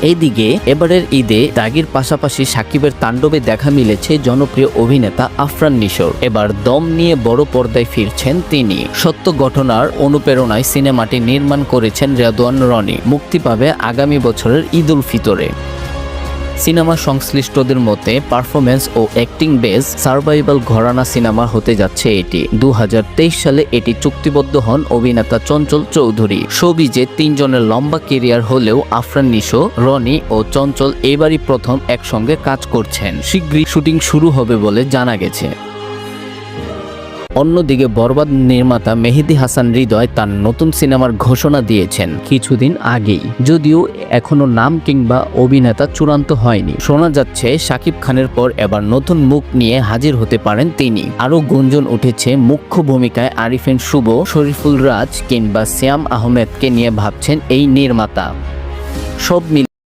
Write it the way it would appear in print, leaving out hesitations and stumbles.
এইদিকে এবারের ঈদে দাগির পাশাপাশি সাকিবের তাণ্ডবে দেখা মিলেছে জনপ্রিয় অভিনেতা আফরান নিশোর। এবার দম নিয়ে বড় পর্দায় ফিরছেন তিনি। সত্য ঘটনার অনুপ্রেরণায় সিনেমাটি নির্মাণ করেছেন রেদওয়ান রনি। মুক্তি পাবে আগামী বছরের ঈদ উল ফিতরে। সিনেমা সংশ্লিষ্টদের মতে পারফরমেন্স ও অ্যাক্টিং বেস সার্ভাইভাল ঘরানা সিনেমা হতে যাচ্ছে এটি। 2023 সালে এটি চুক্তিবদ্ধ হন অভিনেতা চঞ্চল চৌধুরী। শোবিজে 3 জনের লম্বা কেরিয়ার হলেও আফরান নিশো, রনি ও চঞ্চল এবারই প্রথম একসঙ্গে কাজ করছেন। শীঘ্রই শুটিং শুরু হবে বলে জানা গেছে। অন্যদিকে বরবাদ নির্মাতা মেহেদী হাসান হৃদয় তার নতুন সিনেমার ঘোষণা দিয়েছেন কিছুদিন আগেই, যদিও এখনো নাম কিংবা অভিনেতা চূড়ান্ত হয়নি। শোনা যাচ্ছে শাকিব খানের পর এবার নতুন মুখ নিয়ে হাজির হতে পারেন তিনি। আরও গুঞ্জন উঠেছে মুখ্য ভূমিকায় আরিফিন শুভ, শরীফুল রাজ কিংবা শ্যাম আহমেদকে নিয়ে ভাবছেন এই নির্মাতা। সব মিলিয়ে